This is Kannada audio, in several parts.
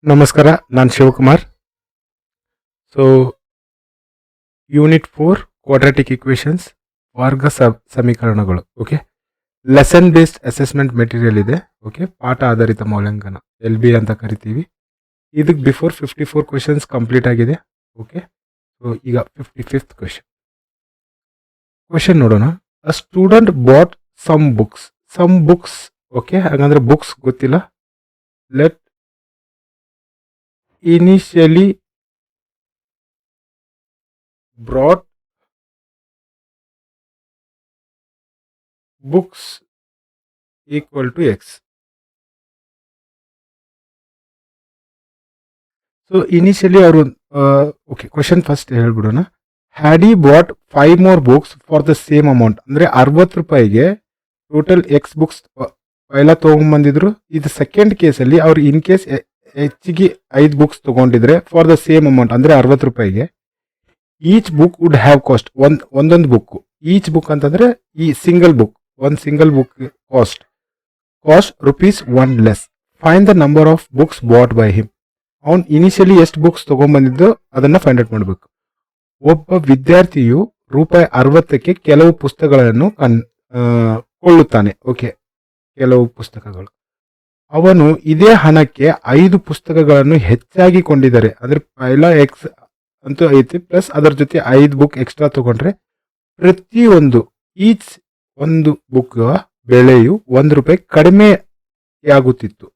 ನಮಸ್ಕಾರ, ನಾನು Shivakumar. So unit 4 quadratic equations, ವರ್ಗ ಸಮೀಕರಣಗಳು. Okay, lesson based assessment material ಇದೆ. ಓಕೆ, ಪಾಠ ಆಧಾರಿತ ಮೌಲ್ಯಾಂಕನ LB ಅಂತ ಕರಿತೀವಿ. ಇದಕ್ಕೆ ಬಿಫೋರ್ 54 ಕ್ವೆಶನ್ಸ್ ಕಂಪ್ಲೀಟ್ ಆಗಿದೆ. ಓಕೆ, ಸೊ ಈಗ 55th ಕ್ವೆಶನ್ ನೋಡೋಣ. A student bought some books. Okay, ಹಾಗಂದ್ರೆ ಬುಕ್ಸ್ ಗೊತ್ತಿಲ್ಲ. Let initially brought books equal to x. So initially ಅವರು ಓಕೆ, ಕ್ವೆಶನ್ ಫಸ್ಟ್ ಹೇಳ್ಬಿಡೋಣ. ಹ್ಯಾಡ್ ಈ bought 5 more books for the same amount, ಅಂದರೆ 60 ರೂಪಾಯಿಗೆ ಟೋಟಲ್ ಎಕ್ಸ್ ಬುಕ್ಸ್ ಎಲ್ಲ ತೊಗೊಂಡ್ಬಂದಿದ್ರು. ಇದು ಸೆಕೆಂಡ್ ಕೇಸಲ್ಲಿ ಅವ್ರು ಇನ್ ಕೇಸ್ ಹೆಚ್ಚಿಗೆ 5 ಬುಕ್ಸ್ ತೊಗೊಂಡಿದ್ರೆ ಫಾರ್ ದ ಸೇಮ್ ಅಮೌಂಟ್, ಅಂದರೆ 60 ರೂಪಾಯಿಗೆ, each book would have cost, ಒಂದೊಂದು ಬುಕ್, ಈಚ್ ಬುಕ್ ಅಂತಂದರೆ ಈ single book cost ₹1 less. Find the number of books bought by him. ಅವ್ನು ಇನಿಷಿಯಲಿ ಎಷ್ಟು ಬುಕ್ಸ್ ತೊಗೊಂಡ್ಬಂದಿದ್ದು ಅದನ್ನು ಫೈಂಡ್ ಔಟ್ ಮಾಡಬೇಕು. ಒಬ್ಬ ವಿದ್ಯಾರ್ಥಿಯು ₹60ಕ್ಕೆ ಕೆಲವು ಪುಸ್ತಕಗಳನ್ನು ಕೊಳ್ಳುತ್ತಾನೆ. ಓಕೆ, ಕೆಲವು ಪುಸ್ತಕಗಳು. ಅವನು ಇದೇ ಹಣಕ್ಕೆ 5 ಪುಸ್ತಕಗಳನ್ನು ಹೆಚ್ಚಾಗಿ ಕೊಂಡಿದ್ದಾರೆ. ಅಂದ್ರೆ ಪೈಲ ಎಕ್ಸ್ ಅಂತೂ ಐತಿ, ಪ್ಲಸ್ ಅದರ ಜೊತೆ 5 ಬುಕ್ ಎಕ್ಸ್ಟ್ರಾ ತಗೊಂಡ್ರೆ ಪ್ರತಿಯೊಂದು ಒಂದು ಬುಕ್ ಬೆಲೆಯು ₹1 ಕಡಿಮೆಯಾಗುತ್ತಿತ್ತು.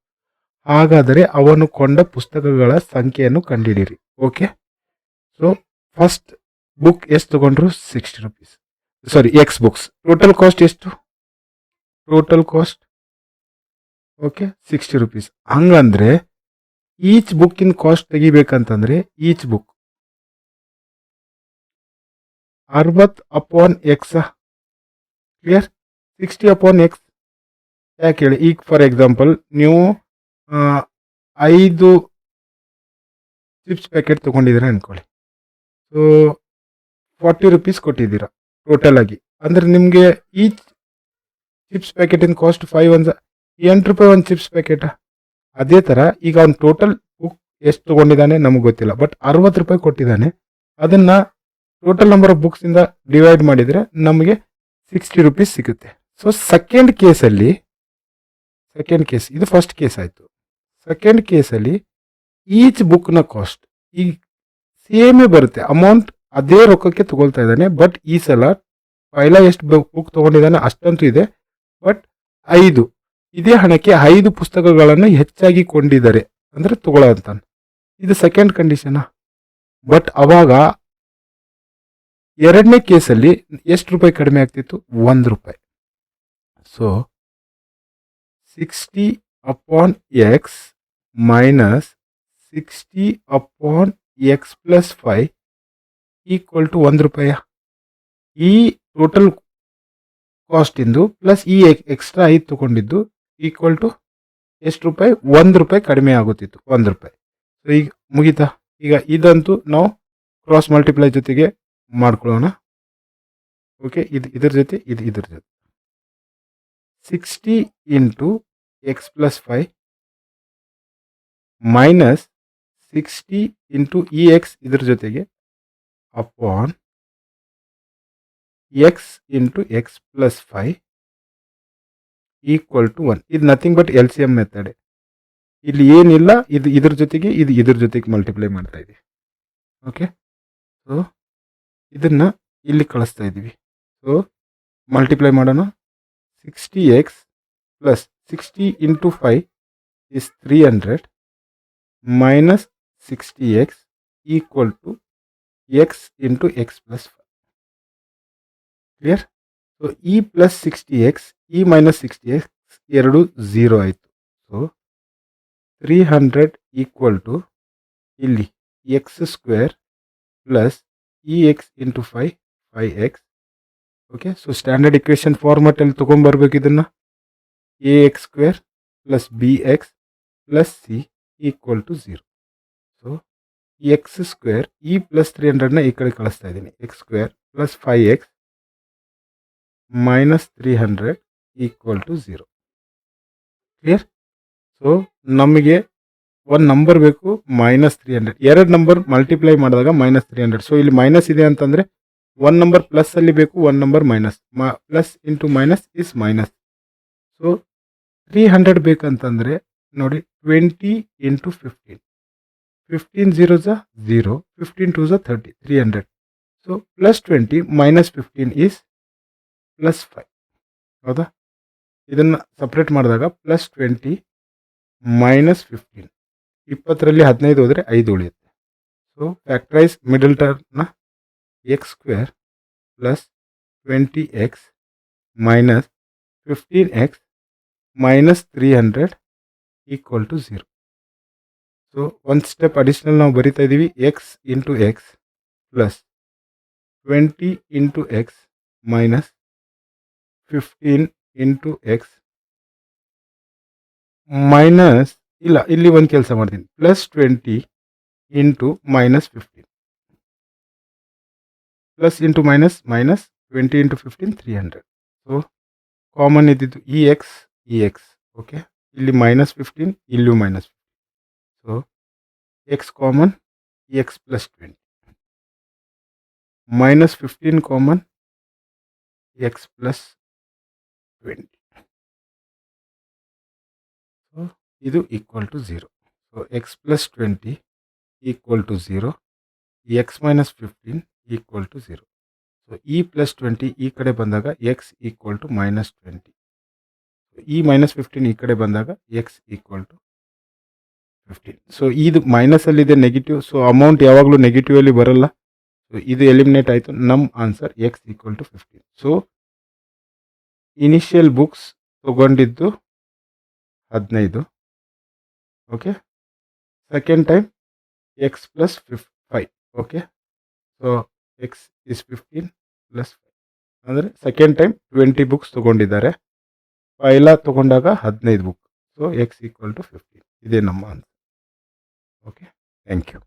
ಹಾಗಾದರೆ ಅವನು ಕೊಂಡ ಪುಸ್ತಕಗಳ ಸಂಖ್ಯೆಯನ್ನು ಕಂಡುಹಿಡಿಯಿರಿ. ಓಕೆ, ಸೊ ಫಸ್ಟ್ ಬುಕ್ ಎಷ್ಟು ತಗೊಂಡ್ರು? 60 rupees. Sorry, x books. Total cost ಎಷ್ಟು? Total cost okay 60 rupees. ಹಂಗಂದ್ರೆ ಈಚ್ ಬುಕ್ಕಿನ ಕಾಸ್ಟ್ ತೆಗಿಬೇಕಂತಂದ್ರೆ each book 60/x. Clear? 60/x ಯಾಕೆ ಹೇಳಿ? ಈಗ ಫಾರ್ ಎಕ್ಸಾಂಪಲ್ ನೀವು 5 ಚಿಪ್ಸ್ ಪ್ಯಾಕೆಟ್ ತೊಗೊಂಡಿದ್ದೀರಾ ಅನ್ಕೊಳ್ಳಿ. ಸೊ 40 ರೂಪೀಸ್ ಕೊಟ್ಟಿದ್ದೀರಾ ಟೋಟಲ್ ಆಗಿ. ಅಂದ್ರೆ ನಿಮಗೆ ಈಚ್ ಚಿಪ್ಸ್ ಪ್ಯಾಕೆಟಿನ ಕಾಸ್ಟ್ 5 ₹8 ಒಂದು ಚಿಪ್ಸ್ ಪ್ಯಾಕೆಟ್. ಅದೇ ಥರ ಈಗ ಅವ್ನು ಟೋಟಲ್ ಬುಕ್ ಎಷ್ಟು ತೊಗೊಂಡಿದ್ದಾನೆ ನಮಗೆ ಗೊತ್ತಿಲ್ಲ, ಬಟ್ ₹60 ಕೊಟ್ಟಿದ್ದಾನೆ. ಅದನ್ನು ಟೋಟಲ್ ನಂಬರ್ ಆಫ್ ಬುಕ್ಸಿಂದ ಡಿವೈಡ್ ಮಾಡಿದರೆ ನಮಗೆ 60 ರೂಪೀಸ್ ಸಿಗುತ್ತೆ. ಸೊ ಸೆಕೆಂಡ್ ಕೇಸ್, ಇದು ಫಸ್ಟ್ ಕೇಸ್ ಆಯಿತು. ಸೆಕೆಂಡ್ ಕೇಸಲ್ಲಿ ಈಚ್ ಬುಕ್ನ ಕಾಸ್ಟ್ ಈಗ ಸೇಮೇ ಬರುತ್ತೆ, ಅಮೌಂಟ್ ಅದೇ ರೊಕ್ಕಕ್ಕೆ ತಗೊಳ್ತಾ ಇದ್ದಾನೆ. ಬಟ್ ಈ ಸಲ ಪೈಲ ಎಷ್ಟು ಬುಕ್ ತೊಗೊಂಡಿದ್ದಾನೆ ಅಷ್ಟಂತೂ ಇದೆ, ಬಟ್ 5 ಇದೇ ಹಣಕ್ಕೆ 5 ಪುಸ್ತಕಗಳನ್ನು ಹೆಚ್ಚಾಗಿ ಕೊಂಡಿದ್ದಾರೆ ಅಂದರೆ ತಗೊಳ್ಳೋ ಅಂತಾನೆ. ಇದು ಸೆಕೆಂಡ್ ಕಂಡೀಷನ್. ಬಟ್ ಅವಾಗ ಎರಡನೇ ಕೇಸಲ್ಲಿ ಎಷ್ಟು ರೂಪಾಯಿ ಕಡಿಮೆ ಆಗ್ತಿತ್ತು? ₹1. So 60/x minus 60/x+5 equal to ₹1. ಈ ಟೋಟಲ್ ಕಾಸ್ಟ್ ಇಂದು ಪ್ಲಸ್ ಈ ಎಕ್ಸ್ಟ್ರಾ 5 ತಗೊಂಡಿದ್ದು ಈಕ್ವಲ್ ಟು ಎಷ್ಟು ರೂಪಾಯಿ? ₹1 ಕಡಿಮೆ ಆಗುತ್ತಿತ್ತು, ₹1. ಸೊ ಈಗ ಮುಗೀತಾ? ಈಗ ಇದಂತೂ ನಾವು ಕ್ರಾಸ್ ಮಲ್ಟಿಪ್ಲೈ ಜೊತೆಗೆ ಮಾಡ್ಕೊಳ್ಳೋಣ. ಓಕೆ, ಇದ್ರ ಜೊತೆ ಇದ್ರ ಜೊತೆ 60 × x+5 ಮೈನಸ್ 60 × EX ಇದ್ರ ಜೊತೆಗೆ upon x × x+5 equal to 1. ಇದು ನಥಿಂಗ್ ಬಟ್ LCM ಮೆಥಡ್. ಇಲ್ಲಿ ಏನಿಲ್ಲ, ಇದ್ರ ಜೊತೆಗೆ ಇದ್ರ ಜೊತೆಗೆ ಮಲ್ಟಿಪ್ಲೈ ಮಾಡ್ತಾ ಇದ್ದೀವಿ. ಓಕೆ, ಸೊ ಇದನ್ನ ಇಲ್ಲಿ ಕಳಿಸ್ತಾ ಇದ್ದೀವಿ. ಸೊ ಮಲ್ಟಿಪ್ಲೈ ಮಾಡೋಣ. 60x plus 60 × 5 is 300 minus 60x equal to x × x+5. Clear? So ಈ ಪ್ಲಸ್ 60x ಈ ಮೈನಸ್ 60x ಎರಡು 0 ಆಯಿತು. ಸೊ 300 ಈಕ್ವಲ್ ಟು ಇಲ್ಲಿ x² plus EX × 5 5x. Okay, so standard equation ಫಾರ್ಮೆಟಲ್ಲಿ ತೊಗೊಂಬರ್ಬೇಕು ಇದನ್ನು. AX² plus BX plus C equal to 0. So x² ಈ ಪ್ಲಸ್ 300ನ ಈ ಕಡೆ ಕಳಿಸ್ತಾ ಇದ್ದೀನಿ. x² plus 5x minus 300 equal to 0. Clear? So ನಮಗೆ ಒಂದು ನಂಬರ್ ಬೇಕು -300, ಎರಡು ನಂಬರ್ ಮಲ್ಟಿಪ್ಲೈ ಮಾಡಿದಾಗ -300. ಸೊ ಇಲ್ಲಿ ಮೈನಸ್ ಇದೆ ಅಂತಂದರೆ ಒಂದು ನಂಬರ್ ಪ್ಲಸ್ ಅಲ್ಲಿ ಬೇಕು, ಒಂದು number minus. Plus into minus is minus. So 300 ಬೇಕಂತಂದರೆ ನೋಡಿ 20 into 15. 15 zeros are 0, 15 twos are 30, 300. So plus 20 minus 15 is plus 5. ಹೌದಾ? ಇದನ್ನು ಸಪ್ರೇಟ್ ಮಾಡಿದಾಗ ಪ್ಲಸ್ 20 ಮೈನಸ್ 15. 20ರಲ್ಲಿ 15 ಹೋದರೆ 5 ಉಳಿಯುತ್ತೆ. ಸೊ ಫ್ಯಾಕ್ಟ್ರೈಸ್ ಮಿಡಲ್ ಟರ್ಮ್ನ x² plus 20x minus 15x minus 300 equal to 0. So ಒಂದು ಸ್ಟೆಪ್ ಅಡಿಷ್ನಲ್ ನಾವು ಬರಿತಾ ಇದ್ದೀವಿ. X into x plus 20 into x minus 15 into x minus, ಇಲ್ಲ ಇಲ್ಲಿ ಒಂದು ಕೆಲಸ ಮಾಡ್ತೀನಿ, plus 20 into minus 15 plus into minus minus 20 into 15 300. So common ಇದ್ದಿದ್ದು ಈ ಎಕ್ಸ್ ಓಕೆ, ಇಲ್ಲಿ ಮೈನಸ್ 15, ಇಲ್ಲೂ minus 15. So x common x plus 20 minus 15 common x plus 20. So ಇದು equal to 0. So x plus 20 equal to 0, x minus 15 equal to 0. So ಈ ಪ್ಲಸ್ 20 ಈ ಕಡೆ ಬಂದಾಗ x ಈಕ್ವಲ್ ಟು ಮೈನಸ್ 20. ಈ ಮೈನಸ್ 15 ಈ ಕಡೆ ಬಂದಾಗ x ಈಕ್ವಲ್ ಟು 15. ಸೊ ಇದು ಮೈನಸಲ್ಲಿದೆ ನೆಗೆಟಿವ್, ಸೊ ಅಮೌಂಟ್ ಯಾವಾಗಲೂ ನೆಗೆಟಿವ್ ಅಲ್ಲಿ ಬರಲ್ಲ. ಸೊ ಇದು ಎಲಿಮಿನೇಟ್ ಆಯಿತು. ನಮ್ಮ answer x equal to 15. So initial books ತಗೊಂಡಿದ್ದು 15, okay. Second time x plus 5, okay. So x is 15 plus 5 ಅಂದರೆ ಸೆಕೆಂಡ್ ಟೈಮ್ 20 ಬುಕ್ಸ್ ತೊಗೊಂಡಿದ್ದಾರೆ. ಪೈಲ ತೊಗೊಂಡಾಗ 15 book. So x equal to 15. ಇದೇ ನಮ್ಮ ಆನ್ಸರ್. Okay, thank you.